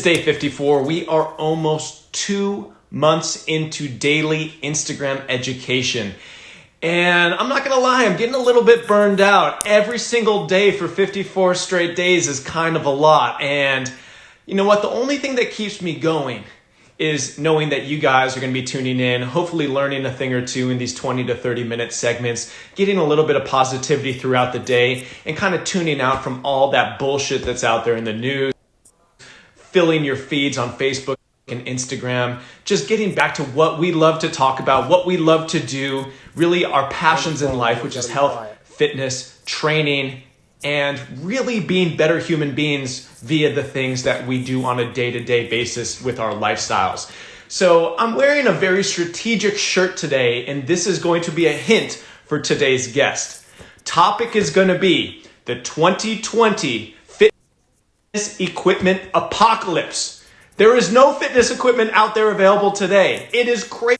is day 54. We are almost 2 months into daily Instagram education. And I'm not going to lie, I'm getting a little bit burned out. Every single day for 54 straight days is kind of a lot. And you know what? The only thing that keeps me going is knowing that you guys are going to be tuning in, hopefully learning a thing or two in these 20 to 30 minute segments, getting a little bit of positivity throughout the day, and kind of tuning out from all that bullshit that's out there in the news, filling your feeds on Facebook and Instagram, just getting back to what we love to talk about, what we love to do, really our passions in life, which is health, fitness, training, and really being better human beings via the things that we do on a day-to-day basis with our lifestyles. So I'm wearing a very strategic shirt today, and this is going to be a hint for today's guest. Topic is going to be the 2020 fitness equipment apocalypse. There is no fitness equipment out there available today. It is crazy.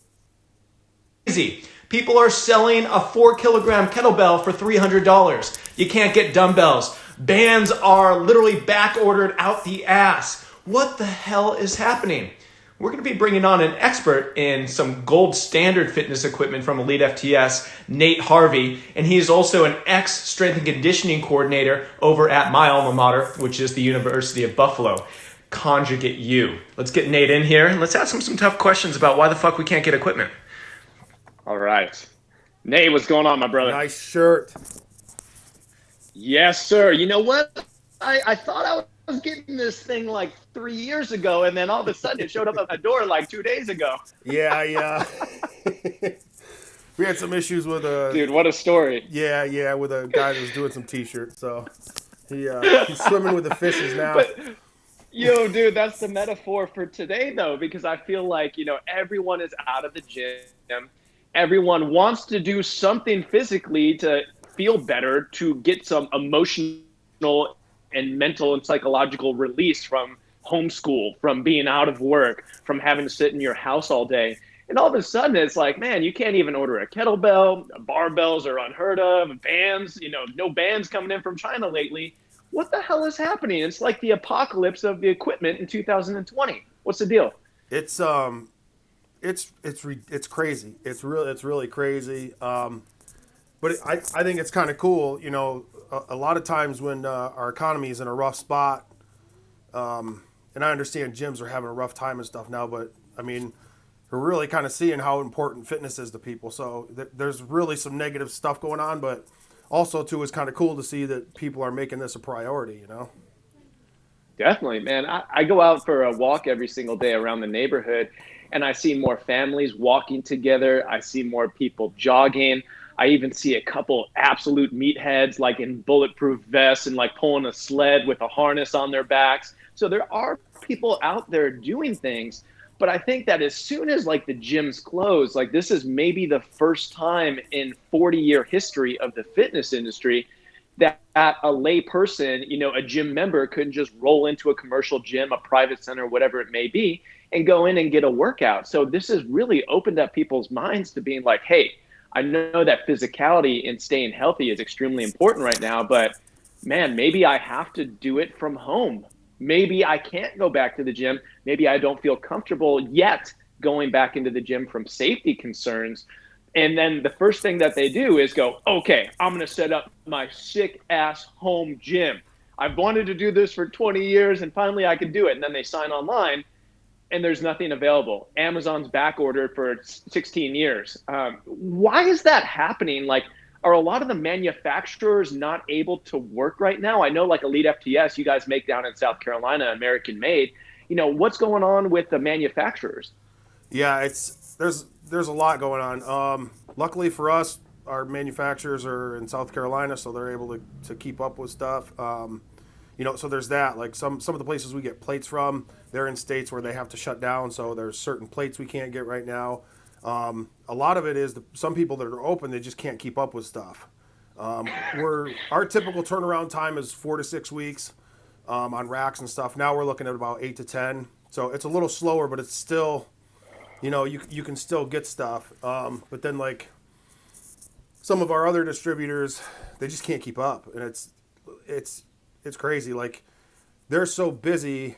People are selling a 4-kilogram kettlebell for $300. You can't get dumbbells. Bands are literally back ordered out the ass. What the hell is happening? We're going to be bringing on an expert in some gold standard fitness equipment from Elite FTS, Nate Harvey, and he is also an ex-strength and conditioning coordinator over at my alma mater, which is the University of Buffalo. Conjugate U. Let's get Nate in here and let's ask him some tough questions about why the fuck we can't get equipment. All right. Nate, what's going on, my brother? Nice shirt. Yes, sir. You know what? I thought I was getting this thing like 3 years ago, and then all of a sudden it showed up at my door like 2 days ago. Yeah. We had some issues with Dude, what a story. Yeah, with a guy that was doing some t-shirts. So he's swimming with the fishes now. Yo, dude, that's the metaphor for today, though, because I feel like, everyone is out of the gym. Everyone wants to do something physically to feel better, to get some emotional and mental and psychological release from homeschool, from being out of work, from having to sit in your house all day. And all of a sudden, it's like, man, you can't even order a kettlebell. Barbells are unheard of. Bands, no bands coming in from China lately. What the hell is happening? It's like the apocalypse of the equipment in 2020. What's the deal? It's crazy. It's really crazy. But I think it's kind of cool. A lot of times when our economy is in a rough spot, and I understand gyms are having a rough time and stuff now, but I mean, we're really kind of seeing how important fitness is to people. So there's really some negative stuff going on, but also too, it's kind of cool to see that people are making this a priority. Definitely, man. I go out for a walk every single day around the neighborhood, and I see more families walking together. I see more people jogging. I even see a couple absolute meatheads like in bulletproof vests and like pulling a sled with a harness on their backs. So there are people out there doing things. But I think that as soon as like the gyms close, like this is maybe the first time in 40-year history of the fitness industry that a lay person, a gym member couldn't just roll into a commercial gym, a private center, whatever it may be, and go in and get a workout. So this has really opened up people's minds to being like, hey, I know that physicality and staying healthy is extremely important right now, but man, maybe I have to do it from home. Maybe I can't go back to the gym. Maybe I don't feel comfortable yet going back into the gym from safety concerns. And then the first thing that they do is go, okay, I'm going to set up my sick ass home gym. I've wanted to do this for 20 years and finally I can do it. And then they sign online and there's nothing available. Amazon's back ordered for 16 years. Why is that happening? Like, are a lot of the manufacturers not able to work right now? I know like Elite FTS, you guys make down in South Carolina, American made. What's going on with the manufacturers? Yeah, there's a lot going on. Luckily for us, our manufacturers are in South Carolina, so they're able to keep up with stuff. So there's that. Like some of the places we get plates from, they're in states where they have to shut down, so there's certain plates we can't get right now. A lot of it is some people that are open, they just can't keep up with stuff. Our typical turnaround time is 4 to 6 weeks on racks and stuff. Now we're looking at about 8 to 10. So it's a little slower, but it's still, you can still get stuff. But then like some of our other distributors, they just can't keep up, and it's crazy. Like they're so busy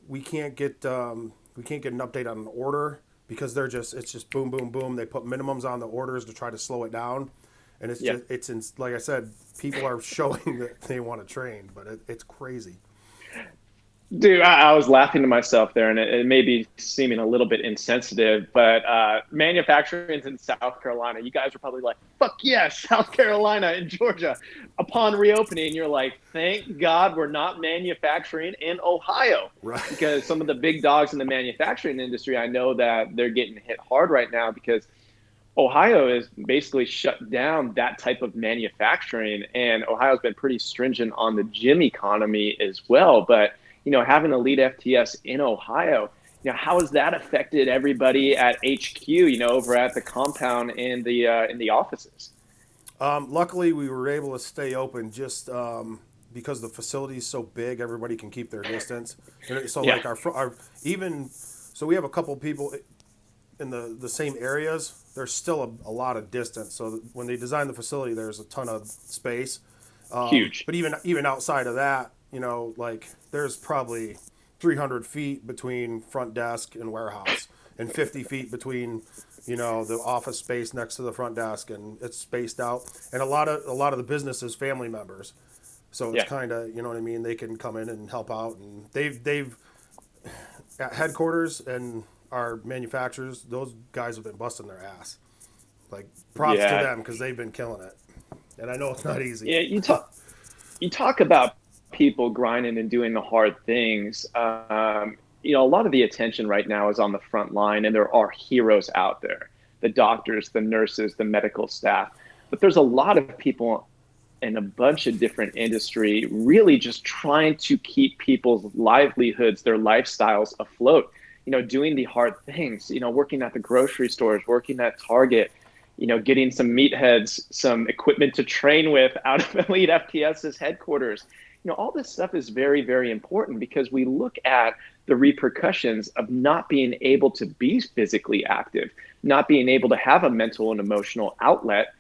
we can't get an update on an order because it's just boom, boom, boom. They put minimums on the orders to try to slow it down, and Yeah. like I said, people are showing that they want to train, but it's crazy. Dude, I was laughing to myself there, and it may be seeming a little bit insensitive, but manufacturing's in South Carolina. You guys are probably like, fuck yes, South Carolina and Georgia. Upon reopening, you're like, thank God we're not manufacturing in Ohio. Right. Because some of the big dogs in the manufacturing industry, I know that they're getting hit hard right now because Ohio is basically shut down that type of manufacturing, and Ohio's been pretty stringent on the gym economy as well. But having Elite FTS in Ohio, how has that affected everybody at HQ? Over at the compound in the offices. Luckily, we were able to stay open just because the facility is so big. Everybody can keep their distance. And so, Yeah, like we have a couple people in the same areas. There's still a lot of distance. So when they design the facility, there's a ton of space. huge. But even outside of that, like there's probably 300 feet between front desk and warehouse, and 50 feet between the office space next to the front desk, and it's spaced out. And a lot of the business is family members, so it's Yeah. kind of, what I mean. They can come in and help out, and they've at headquarters and our manufacturers. Those guys have been busting their ass. Like, props to Yeah. them because they've been killing it. And I know it's not easy. Yeah. You talk about people grinding and doing the hard things. A lot of the attention right now is on the front line, and there are heroes out there: the doctors, the nurses, the medical staff. But there's a lot of people in a bunch of different industry really just trying to keep people's livelihoods, their lifestyles afloat. Doing the hard things. Working at the grocery stores, working at Target, getting some meatheads, some equipment to train with out of Elite FTS's headquarters. All this stuff is very, very important because we look at the repercussions of not being able to be physically active, not being able to have a mental and emotional outlet,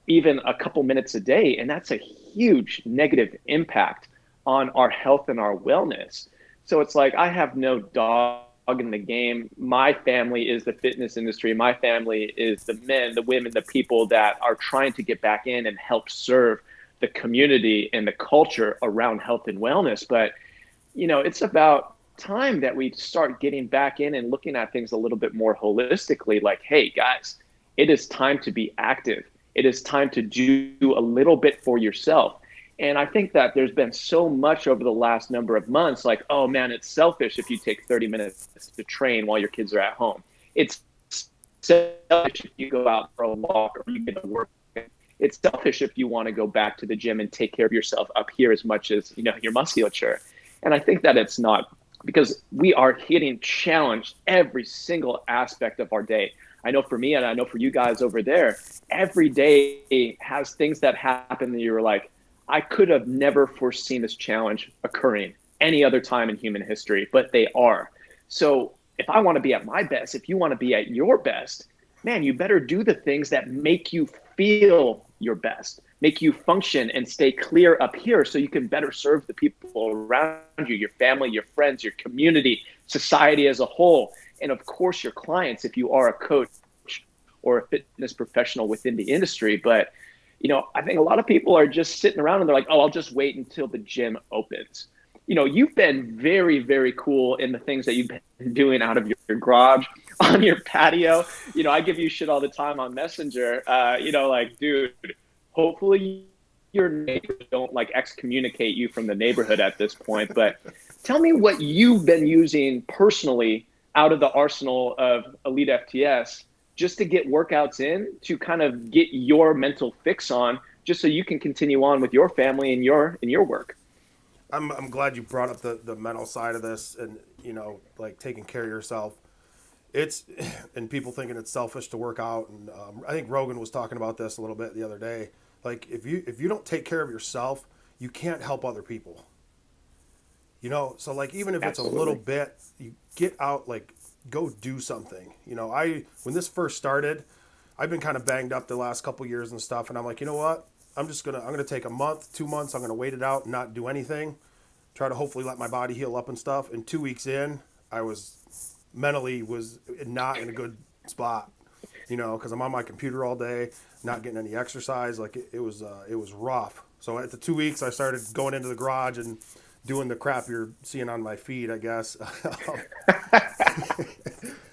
even a couple minutes a day. And that's a huge negative impact on our health and our wellness. So it's like, I have no dog in the game. My family is the fitness industry. My family is the men, the women, the people that are trying to get back in and help serve the community and the culture around health and wellness. But, it's about time that we start getting back in and looking at things a little bit more holistically. Like, hey, guys, it is time to be active. It is time to do a little bit for yourself. And I think that there's been so much over the last number of months, like, oh man, it's selfish if you take 30 minutes to train while your kids are at home. It's selfish if you go out for a walk or you get a workout. It's selfish if you want to go back to the gym and take care of yourself up here as much as, your musculature. And I think that it's not, because we are getting challenged every single aspect of our day. I know for me, and I know for you guys over there, every day has things that happen that you're like, I could have never foreseen this challenge occurring any other time in human history, but they are. So if I want to be at my best, if you want to be at your best, man, you better do the things that make you feel your best, make you function and stay clear up here so you can better serve the people around you, your family, your friends, your community, society as a whole, and of course your clients if you are a coach or a fitness professional within the industry. But I think a lot of people are just sitting around and they're like, oh, I'll just wait until the gym opens. You've been very, very cool in the things that you've been doing out of your garage, on your patio. I give you shit all the time on Messenger. Like, dude, hopefully your neighbors don't like excommunicate you from the neighborhood at this point. But tell me what you've been using personally out of the arsenal of Elite FTS just to get workouts in, to kind of get your mental fix on, just so you can continue on with your family and your work. I'm glad you brought up the mental side of this, and like taking care of yourself. It's and people thinking it's selfish to work out, and I think Rogan was talking about this a little bit the other day. Like, if you don't take care of yourself, you can't help other people. So like, even if it's a little bit, you get out, like, go do something. When this first started, I've been kind of banged up the last couple years and stuff, and I'm like, you know what? I'm gonna take a month, 2 months. I'm gonna wait it out and not do anything, try to hopefully let my body heal up and stuff. And 2 weeks in, I was mentally was not in a good spot, because I'm on my computer all day, not getting any exercise. Like it was rough. So at the 2 weeks, I started going into the garage and doing the crap you're seeing on my feed, I guess.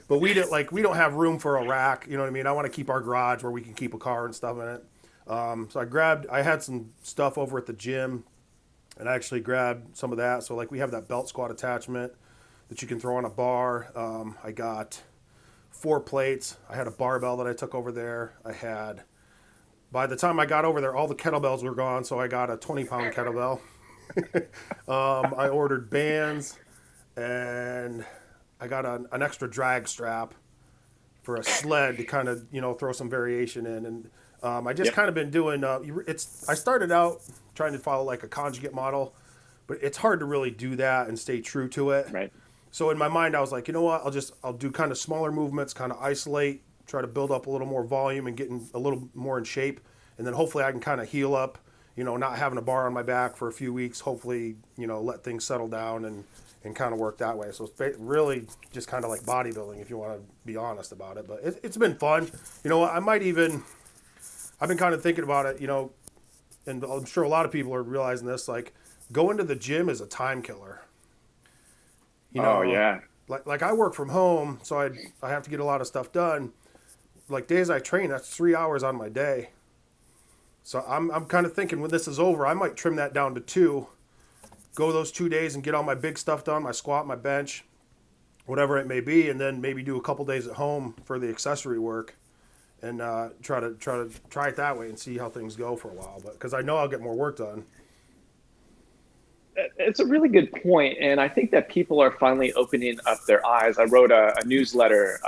But we don't have room for a rack. You know what I mean? I want to keep our garage where we can keep a car and stuff in it. So I had some stuff over at the gym, and I actually grabbed some of that. So like we have that belt squat attachment that you can throw on a bar. I got 4 plates. I had a barbell that I took over there. By the time I got over there, all the kettlebells were gone, so I got a 20-pound kettlebell. I ordered bands, and I got an extra drag strap for a sled to kind of throw some variation in. And I just kind of been doing. I started out trying to follow like a conjugate model, but it's hard to really do that and stay true to it. Right. So in my mind, I was like, you know what? I'll do kind of smaller movements, kind of isolate, try to build up a little more volume and get a little more in shape, and then hopefully I can kind of heal up. Not having a bar on my back for a few weeks. Hopefully, let things settle down and kind of work that way. So it's really just kind of like bodybuilding, if you want to be honest about it. But it's been fun. I've been kind of thinking about it, and I'm sure a lot of people are realizing this, like going to the gym is a time killer. Oh, yeah. Like I work from home, so I have to get a lot of stuff done. Like days I train, that's 3 hours on my day. So I'm kind of thinking when this is over, I might trim that down to 2, go those 2 days and get all my big stuff done, my squat, my bench, whatever it may be, and then maybe do a couple days at home for the accessory work, and try it that way and see how things go for a while. But because I know I'll get more work done. It's a really good point, and I think that people are finally opening up their eyes. I wrote a newsletter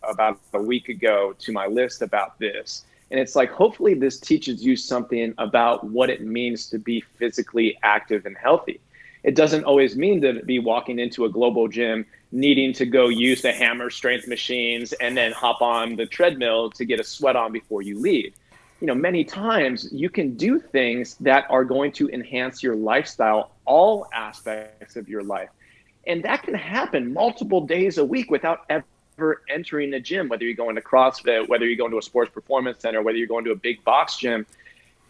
about a week ago to my list about this. And it's like, hopefully this teaches you something about what it means to be physically active and healthy. It doesn't always mean to be walking into a global gym, needing to go use the hammer strength machines and then hop on the treadmill to get a sweat on before you leave. Many times you can do things that are going to enhance your lifestyle, all aspects of your life. And that can happen multiple days a week without ever entering a gym, whether you're going to CrossFit, whether you're going to a sports performance center, whether you're going to a big box gym.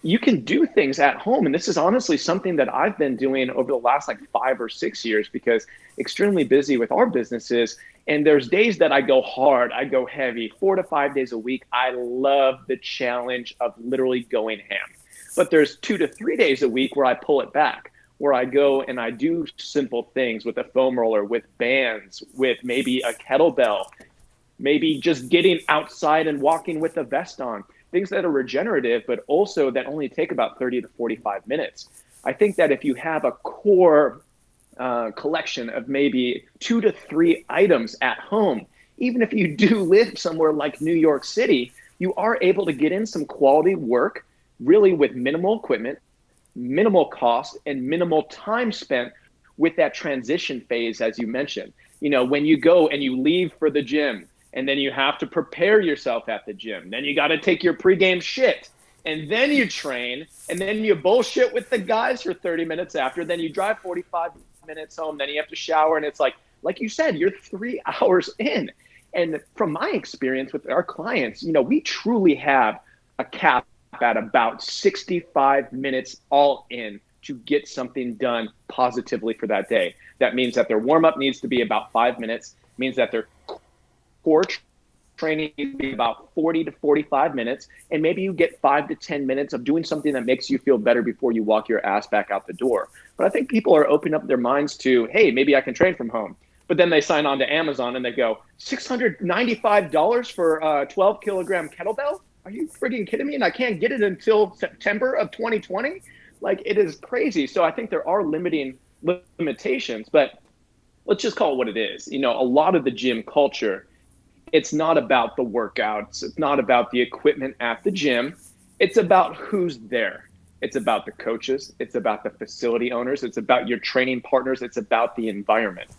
You can do things at home. And this is honestly something that I've been doing over the last 5 or 6 years, because extremely busy with our businesses. And there's days that I go hard, I go heavy, 4 to 5 days a week. I love the challenge of literally going ham. But there's 2 to 3 days a week where I pull it back, where I go and I do simple things with a foam roller, with bands, with maybe a kettlebell, maybe just getting outside and walking with a vest on, things that are regenerative, but also that only take about 30 to 45 minutes. I think that if you have a core collection of maybe 2 to 3 items at home, even if you do live somewhere like New York City, you are able to get in some quality work, really with minimal equipment, minimal cost, and minimal time spent with that transition phase, as you mentioned. When you go and you leave for the gym, and then you have to prepare yourself at the gym, then you got to take your pregame shit, and then you train, and then you bullshit with the guys for 30 minutes after, then you drive 45 minutes home, then you have to shower, and it's like you said, you're 3 hours in. And from my experience with our clients, we truly have a cap at about 65 minutes all in to get something done positively for that day. That means that their warm-up needs to be about 5 minutes, means that their core training needs to be about 40 to 45 minutes, and maybe you get 5 to 10 minutes of doing something that makes you feel better before you walk your ass back out the door. But I think people are opening up their minds to, hey, maybe I can train from home. But then they sign on to Amazon and they go, $695 for a 12 kilogram kettlebell? Are you frigging kidding me? And I can't get it until September of 2020? It is crazy. So I think there are limitations, but let's just call it what it is. A lot of the gym culture, it's not about the workouts. It's not about the equipment at the gym. It's about who's there. It's about the coaches. It's about the facility owners. It's about your training partners. It's about the environment.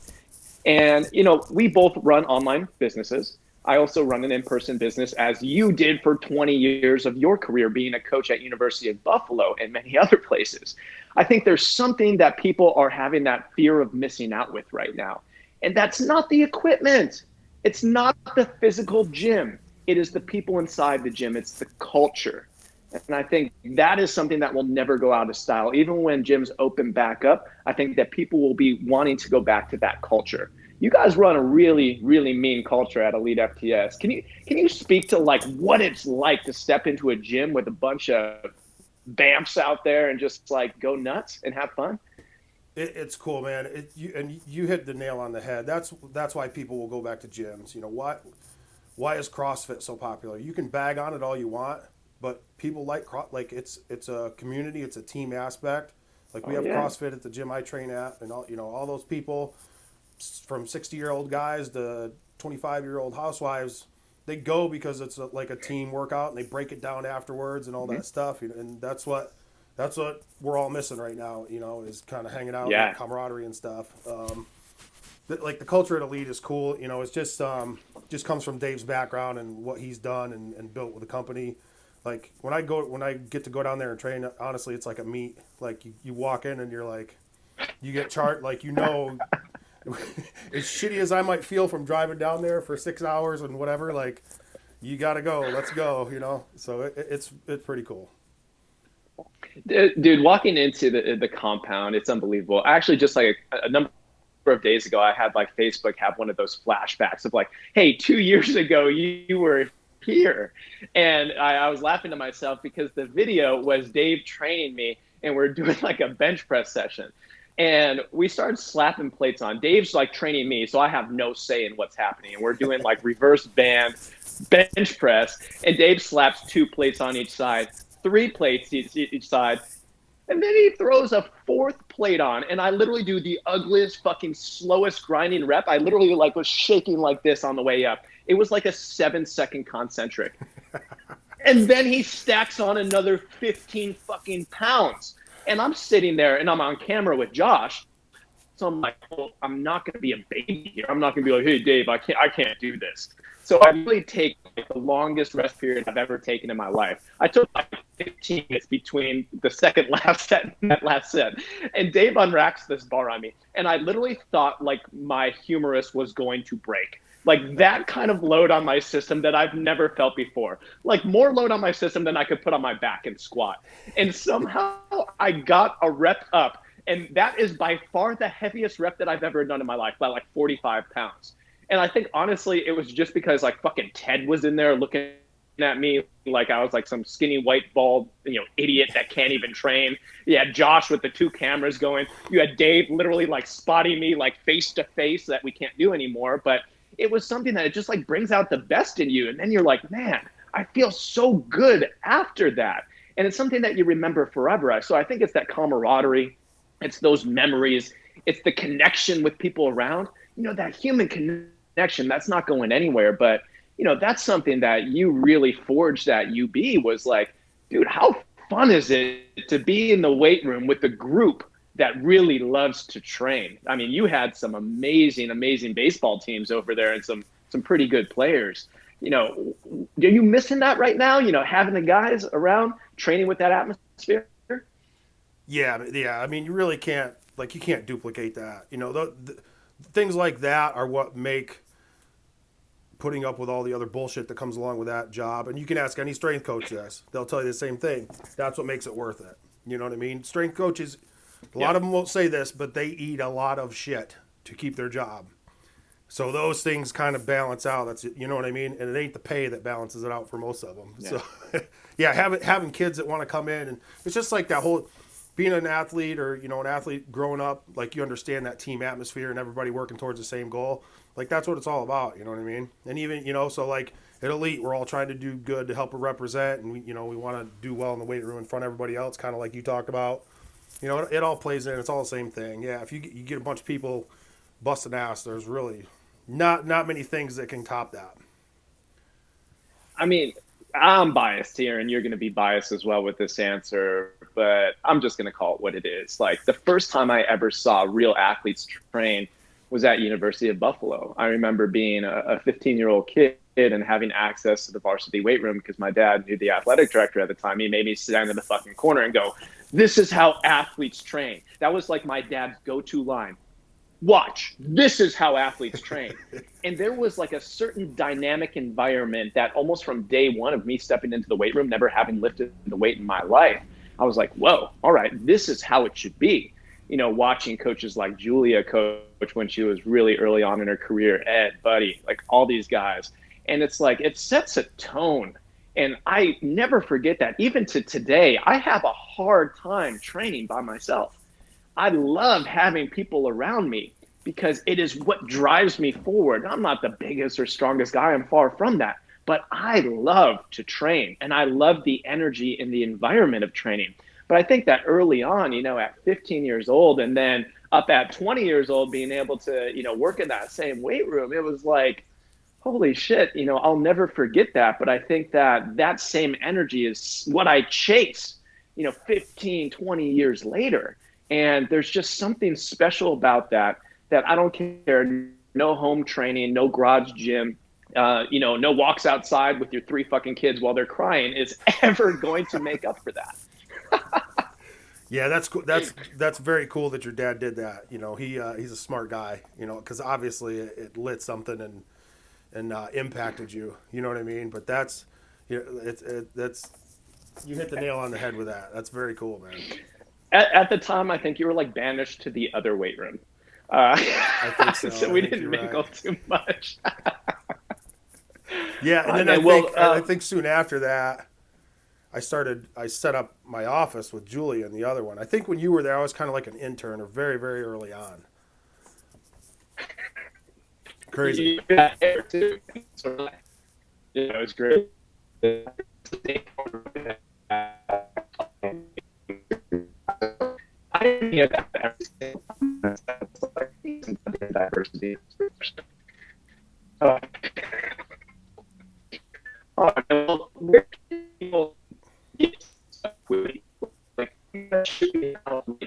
And, we both run online businesses. I also run an in-person business, as you did for 20 years of your career being a coach at University of Buffalo and many other places. I think there's something that people are having that fear of missing out with right now. And that's not the equipment. It's not the physical gym. It is the people inside the gym. It's the culture. And I think that is something that will never go out of style. Even when gyms open back up, I think that people will be wanting to go back to that culture. You guys run a really, really mean culture at Elite FTS. Can you speak to like what it's like to step into a gym with a bunch of bamps out there and just like go nuts and have fun? It's cool, man. You hit the nail on the head. That's why people will go back to gyms. You know why is CrossFit so popular? You can bag on it all you want, but people like it's a community, it's a team aspect. Like we have CrossFit at the gym I train at, and all those people from 60-year-old guys to 25-year-old housewives, they go because it's like a team workout, and they break it down afterwards and all that stuff. And that's what we're all missing right now. Is kind of hanging out, and camaraderie and stuff. Like the culture at Elite is cool. It's just comes from Dave's background and what he's done and built with the company. Like when I get to go down there and train, honestly, it's like a meet. Like you walk in and you're like, you get charged, like as shitty as I might feel from driving down there for 6 hours and whatever, like you gotta go, let's go, So it's pretty cool. Dude, walking into the compound, it's unbelievable. Actually, just like a number of days ago, I had like Facebook have one of those flashbacks of like, hey, 2 years ago you were here. And I was laughing to myself because the video was Dave training me and we're doing like a bench press session. And we started slapping plates on. Dave's like training me, so I have no say in what's happening. And we're doing like reverse band bench press, and Dave slaps 2 plates on each side, 3 plates each side. And then he throws a 4th plate on, and I literally do the ugliest, fucking slowest grinding rep. I literally like was shaking like this on the way up. It was like a 7-second concentric. And then he stacks on another 15 fucking pounds. And I'm sitting there and I'm on camera with Josh. So I'm like, well, I'm not going to be a baby here. I'm not going to be like, hey, Dave, I can't do this. So I really take like, the longest rest period I've ever taken in my life. I took like 15 minutes between the second last set and that last set. And Dave unracks this bar on me. And I literally thought like my humerus was going to break. Like that kind of load on my system that I've never felt before. Like more load on my system than I could put on my back and squat. And somehow I got a rep up. And that is by far the heaviest rep that I've ever done in my life, by like 45 pounds. And I think, honestly, it was just because like fucking Ted was in there looking at me like I was like some skinny white bald, idiot that can't even train. You had Josh with the 2 cameras going. You had Dave literally like spotting me like face to face that we can't do anymore. But it was something that it just like brings out the best in you. And then you're like, man, I feel so good after that. And it's something that you remember forever. So I think it's that camaraderie. It's those memories. It's the connection with people around. That human connection, that's not going anywhere. But, that's something that you really forged at UB was like, dude, how fun is it to be in the weight room with a group that really loves to train? I mean, you had some amazing, amazing baseball teams over there and some pretty good players. Are you missing that right now? Having the guys around training with that atmosphere? Yeah. I mean, you really can't, you can't duplicate that. The things like that are what make putting up with all the other bullshit that comes along with that job. And you can ask any strength coach this. They'll tell you the same thing. That's what makes it worth it. You know what I mean? Strength coaches, a lot of them won't say this, but they eat a lot of shit to keep their job. So those things kind of balance out. That's, you know what I mean? And it ain't the pay that balances it out for most of them. Yeah. So, having kids that want to come in, and it's just like that whole being an athlete or, an athlete growing up, like you understand that team atmosphere and everybody working towards the same goal. Like that's what it's all about. You know what I mean? And even, so like at Elite, we're all trying to do good to help represent. And we want to do well in the weight room in front of everybody else, kind of like you talked about. It all plays in. It's all the same thing. Yeah, if you get a bunch of people busting ass, there's really not many things that can top that. I mean, I'm biased here, and you're going to be biased as well with this answer, but I'm just going to call it what it is. Like the first time I ever saw real athletes train was at University of Buffalo. I remember being a 15-year-old kid and having access to the varsity weight room because my dad knew the athletic director at the time. He made me sit down in the fucking corner and go, "This is how athletes train." That was like my dad's go-to line. Watch, this is how athletes train. And there was like a certain dynamic environment that almost from day one of me stepping into the weight room, never having lifted the weight in my life, I was like, whoa, all right, this is how it should be. You know, watching coaches like Julia coach when she was really early on in her career, Ed, Buddy, like all these guys. And it's like, it sets a tone. And I never forget that. Even to today, I have a hard time training by myself. I love having people around me because it is what drives me forward. I'm not the biggest or strongest guy. I'm far from that. But I love to train, and I love the energy in the environment of training. But I think that early on, you know, at 15 years old and then up at 20 years old, being able to, you know, work in that same weight room, it was like, holy shit, you know, I'll never forget that. But I think that that same energy is what I chase, you know, 15, 20 years later. And there's just something special about that I don't care. No home training, no garage gym, you know, no walks outside with your 3 fucking kids while they're crying is ever going to make up for that. Yeah, that's cool. That's very cool that your dad did that. You know, he's a smart guy. You know, because obviously it lit something and impacted you. You know what I mean? But that's, you know, that's you hit the nail on the head with that. That's very cool, man. At the time, I think you were like banished to the other weight room. I think so. So we didn't mingle too much. Yeah, and then I think soon after that, I set up my office with Julie and the other one. I think when you were there, I was kind of like an intern or very, very early on. Crazy. Yeah, too. So, you know, it's great. I didn't hear that diversity. Well, where can people get stuff with like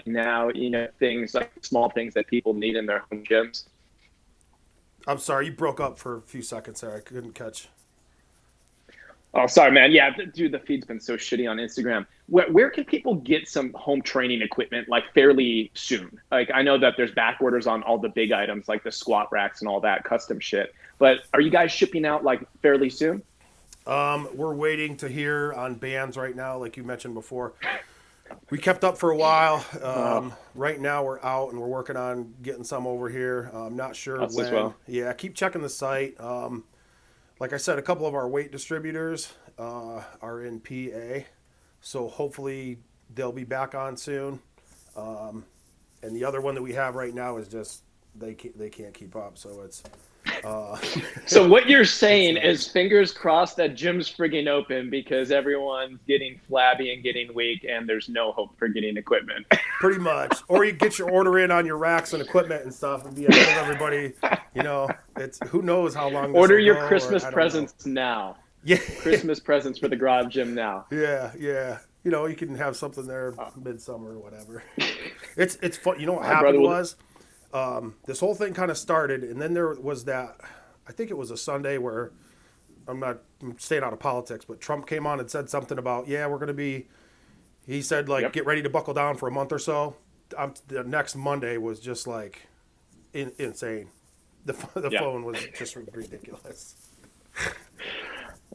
now, you know, things like small things that people need in their home gyms? I'm sorry, you broke up for a few seconds there. I couldn't catch. Oh, sorry, man. Yeah, dude, the feed's been so shitty on Instagram. Where can people get some home training equipment like fairly soon? Like, I know that there's back orders on all the big items like the squat racks and all that custom shit. But are you guys shipping out like fairly soon? We're waiting to hear on bands right now, like you mentioned before. We kept up for a while. Right now we're out and we're working on getting some over here. I'm not sure Us when. as well. Yeah, keep checking the site. Like I said, a couple of our weight distributors are in PA, so hopefully they'll be back on soon. And the other one that we have right now is just they can't keep up, so it's. So what you're saying is fingers crossed that gym's frigging open because everyone's getting flabby and getting weak and there's no hope for getting equipment. Pretty much. Or you get your order in on your racks and equipment and stuff and be ahead of everybody. You know, it's who knows how long this Order will your go, Christmas presents now. Yeah. Christmas presents for the garage gym now. Yeah. You know, you can have something there midsummer or whatever. It's fun. You know what happened was this whole thing kind of started, and then there was that, I think it was a Sunday where I'm staying out of politics, but Trump came on and said something about, yeah, we're going to be, he said, like, get ready to buckle down for a month or so. The next Monday was just, like, insane. The phone was just ridiculous.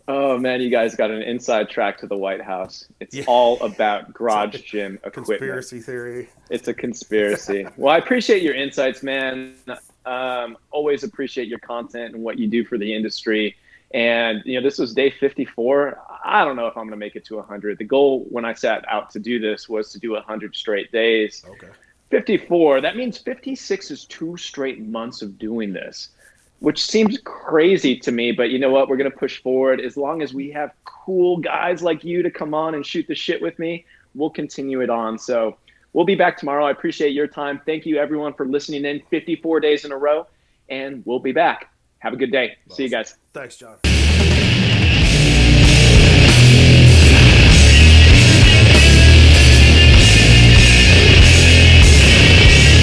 Oh, man, you guys got an inside track to the White House. It's all about garage gym equipment. Conspiracy theory. It's a conspiracy. Well, I appreciate your insights, man. Always appreciate your content and what you do for the industry. And, you know, this was day 54. I don't know if I'm going to make it to 100. The goal when I set out to do this was to do 100 straight days. Okay. 54, that means 56 is 2 straight months of doing this, which seems crazy to me. But you know what? We're going to push forward. As long as we have cool guys like you to come on and shoot the shit with me, we'll continue it on. So we'll be back tomorrow. I appreciate your time. Thank you, everyone, for listening in 54 days in a row. And we'll be back. Have a good day. See you guys. Thanks, John.